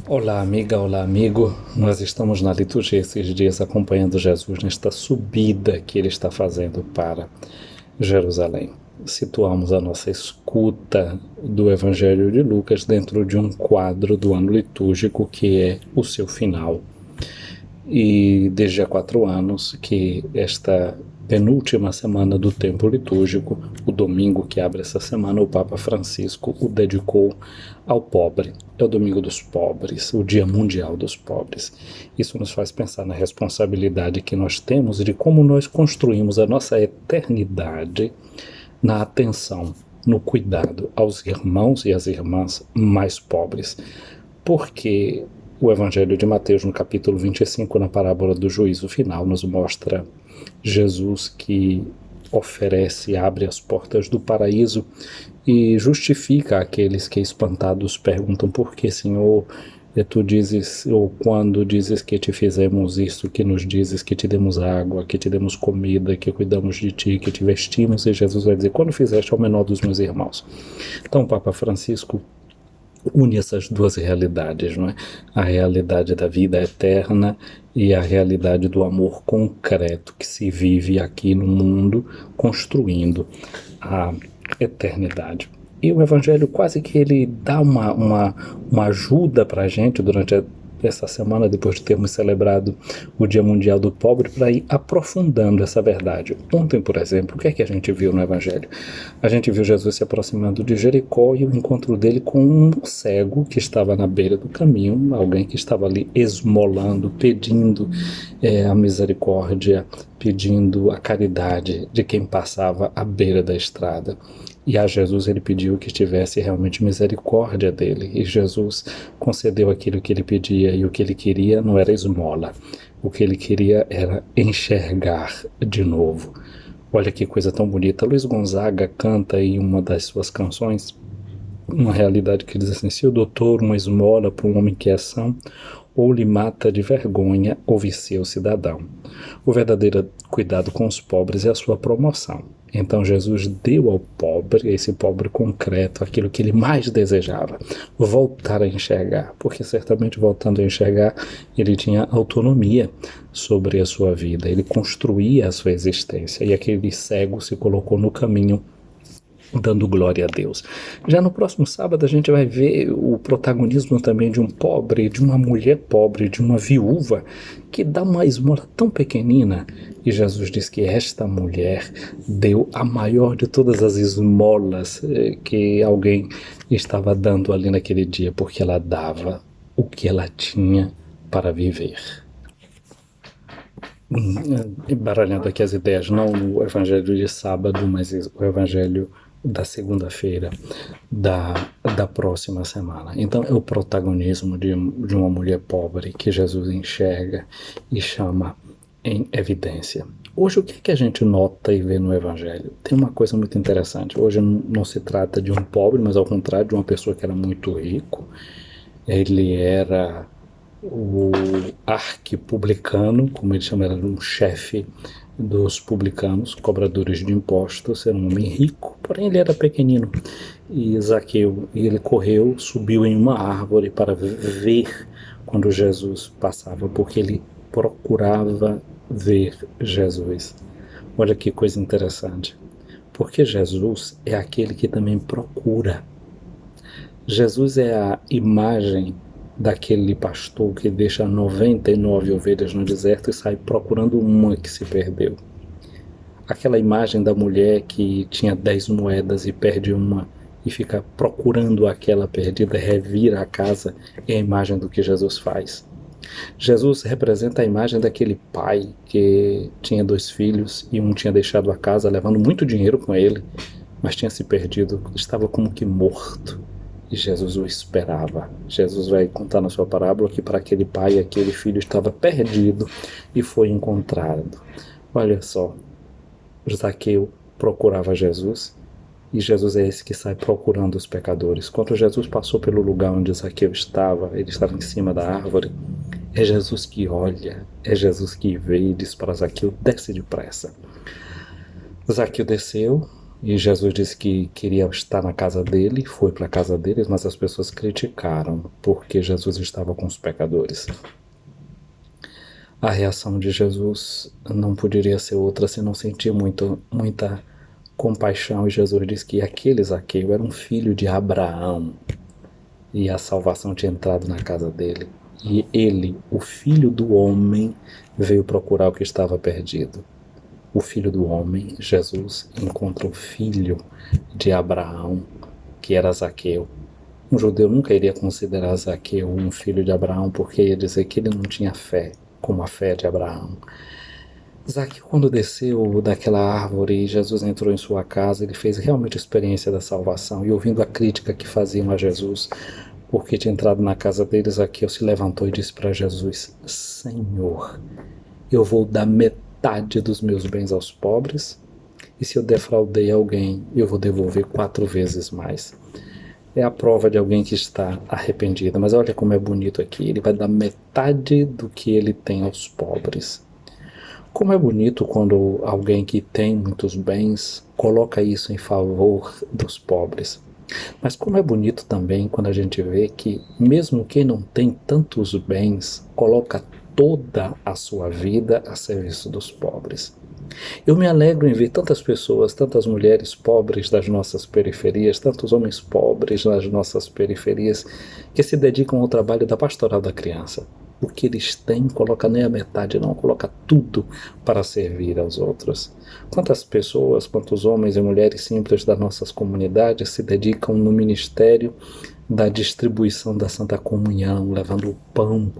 Olá, amiga, olá, amigo. Nós estamos na liturgia esses dias acompanhando Jesus nesta subida que ele está fazendo para Jerusalém. Situamos a nossa escuta do Evangelho de Lucas dentro de um quadro do ano litúrgico que é o seu final. E desde há 4 anos que esta penúltima semana do tempo litúrgico, o domingo que abre essa semana, o Papa Francisco o dedicou ao pobre. É o Domingo dos Pobres, o Dia Mundial dos Pobres. Isso nos faz pensar na responsabilidade que nós temos de como nós construímos a nossa eternidade na atenção, no cuidado aos irmãos e às irmãs mais pobres. Porque o Evangelho de Mateus, no capítulo 25, na parábola do juízo final, nos mostra Jesus que oferece e abre as portas do paraíso e justifica aqueles que, espantados, perguntam: por que, Senhor, tu dizes, ou quando dizes que te fizemos isso, que nos dizes que te demos água, que te demos comida, que cuidamos de ti, que te vestimos? E Jesus vai dizer: quando fizeste ao menor dos meus irmãos. Então o Papa Francisco une essas duas realidades, não é? A realidade da vida eterna e a realidade do amor concreto que se vive aqui no mundo, construindo a eternidade. E o Evangelho quase que ele dá uma ajuda para a gente durante essa semana, depois de termos celebrado o Dia Mundial do Pobre, para ir aprofundando essa verdade. Ontem, por exemplo, o que é que a gente viu no Evangelho? A gente viu Jesus se aproximando de Jericó e o encontro dele com um cego que estava na beira do caminho, alguém que estava ali esmolando, pedindo a misericórdia, pedindo a caridade de quem passava à beira da estrada. E a Jesus ele pediu que tivesse realmente misericórdia dele. E Jesus concedeu aquilo que ele pedia, e o que ele queria não era esmola. O que ele queria era enxergar de novo. Olha que coisa tão bonita. Luiz Gonzaga canta em uma das suas canções uma realidade que diz assim: se o doutor uma esmola para um homem que é são, ou lhe mata de vergonha, ou vicia o cidadão. O verdadeiro cuidado com os pobres é a sua promoção. Então Jesus deu ao pobre, esse pobre concreto, aquilo que ele mais desejava: voltar a enxergar, porque certamente voltando a enxergar ele tinha autonomia sobre a sua vida, ele construía a sua existência, e aquele cego se colocou no caminho dando glória a Deus. Já no próximo sábado a gente vai ver o protagonismo também de um pobre, de uma mulher pobre, de uma viúva que dá uma esmola tão pequenina, e Jesus diz que esta mulher deu a maior de todas as esmolas que alguém estava dando ali naquele dia, porque ela dava o que ela tinha para viver. Embaralhando aqui as ideias, não o Evangelho de sábado, mas o Evangelho da segunda-feira da próxima semana. Então é o protagonismo de uma mulher pobre que Jesus enxerga e chama em evidência. Hoje o que é que a gente nota e vê no Evangelho? Tem uma coisa muito interessante. Hoje não se trata de um pobre, mas ao contrário, de uma pessoa que era muito rico. Ele era o arquipublicano, como ele chama, era um chefe dos publicanos, cobradores de impostos. Era um homem rico, porém ele era pequenino. E Zaqueu, ele correu, subiu em uma árvore para ver quando Jesus passava, porque ele procurava ver Jesus. Olha que coisa interessante, porque Jesus é aquele que também procura. Jesus é a imagem daquele pastor que deixa 99 ovelhas no deserto e sai procurando uma que se perdeu. Aquela imagem da mulher que tinha 10 moedas e perde uma e fica procurando aquela perdida, revira a casa, é a imagem do que Jesus faz. Jesus representa a imagem daquele pai que tinha 2 filhos e um tinha deixado a casa levando muito dinheiro com ele, mas tinha se perdido, estava como que morto. E Jesus o esperava. Jesus vai contar na sua parábola que para aquele pai, aquele filho estava perdido e foi encontrado. Olha só, Zaqueu procurava Jesus e Jesus é esse que sai procurando os pecadores. Quando Jesus passou pelo lugar onde Zaqueu estava, ele estava em cima da árvore, é Jesus que olha, é Jesus que vê e diz para Zaqueu: desce depressa. Zaqueu desceu, E Jesus disse que queria estar na casa dele, foi para a casa deles, mas as pessoas criticaram porque Jesus estava com os pecadores. A reação de Jesus não poderia ser outra se não sentir muita compaixão. E Jesus disse que aquele Zaqueu era um filho de Abraão e a salvação tinha entrado na casa dele. E ele, o filho do homem, veio procurar o que estava perdido. O filho do homem, Jesus, encontra o filho de Abraão, que era Zaqueu. Um judeu nunca iria considerar Zaqueu um filho de Abraão, porque ia dizer que ele não tinha fé, como a fé de Abraão. Zaqueu, quando desceu daquela árvore e Jesus entrou em sua casa, ele fez realmente a experiência da salvação. E ouvindo a crítica que faziam a Jesus, porque tinha entrado na casa deles, Zaqueu se levantou e disse para Jesus: Senhor, eu vou dar metade dos meus bens aos pobres, e se eu defraudei alguém, eu vou devolver 4 vezes mais. É a prova de alguém que está arrependido. Mas olha como é bonito aqui. Ele vai dar metade do que ele tem aos pobres. Como é bonito quando alguém que tem muitos bens coloca isso em favor dos pobres. Mas como é bonito também quando a gente vê que mesmo quem não tem tantos bens coloca toda a sua vida a serviço dos pobres. Eu me alegro em ver tantas pessoas, tantas mulheres pobres das nossas periferias, tantos homens pobres nas nossas periferias, que se dedicam ao trabalho da pastoral da criança. O que eles têm, coloca nem a metade, não, coloca tudo para servir aos outros. Quantas pessoas, quantos homens e mulheres simples das nossas comunidades se dedicam no ministério da distribuição da Santa Comunhão, levando o pão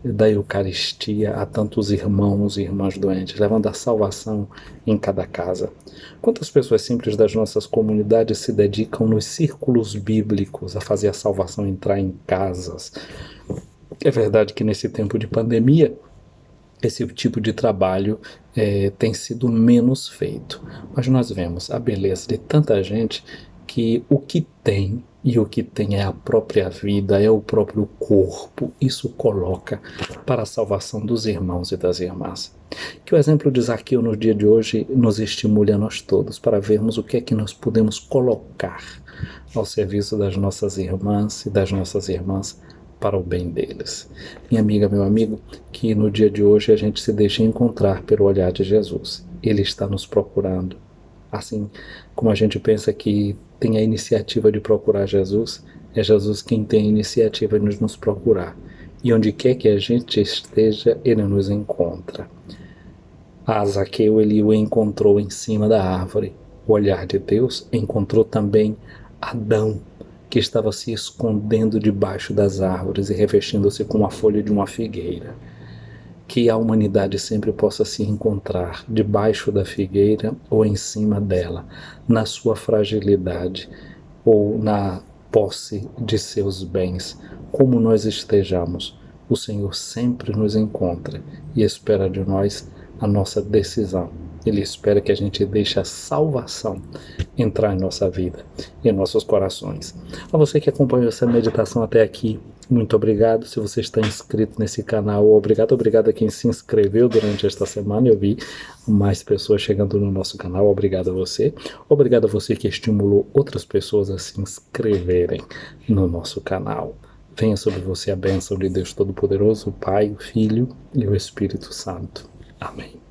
da Eucaristia a tantos irmãos e irmãs doentes, levando a salvação em cada casa. Quantas pessoas simples das nossas comunidades se dedicam nos círculos bíblicos a fazer a salvação entrar em casas? É verdade que nesse tempo de pandemia, esse tipo de trabalho tem sido menos feito, mas nós vemos a beleza de tanta gente que o que tem, e o que tem é a própria vida, é o próprio corpo, isso coloca para a salvação dos irmãos e das irmãs. Que o exemplo de Zaqueu no dia de hoje nos estimule a nós todos para vermos o que é que nós podemos colocar ao serviço das nossas irmãs e das nossas irmãs para o bem deles. Minha amiga, meu amigo, que no dia de hoje a gente se deixe encontrar pelo olhar de Jesus. Ele está nos procurando. Assim como a gente pensa que tem a iniciativa de procurar Jesus, é Jesus quem tem a iniciativa de nos procurar. E onde quer que a gente esteja, ele nos encontra. A Zaqueu, ele o encontrou em cima da árvore. O olhar de Deus encontrou também Adão, que estava se escondendo debaixo das árvores e revestindo-se com a folha de uma figueira. Que a humanidade sempre possa se encontrar debaixo da figueira ou em cima dela, na sua fragilidade ou na posse de seus bens, como nós estejamos. O Senhor sempre nos encontra e espera de nós a nossa decisão. Ele espera que a gente deixe a salvação entrar em nossa vida, em nossos corações. A você que acompanhou essa meditação até aqui, muito obrigado. Se você está inscrito nesse canal, obrigado a quem se inscreveu durante esta semana. Eu vi mais pessoas chegando no nosso canal, obrigado a você. Obrigado a você que estimulou outras pessoas a se inscreverem no nosso canal. Venha sobre você a bênção de Deus Todo-Poderoso, o Pai, o Filho e o Espírito Santo. Amém.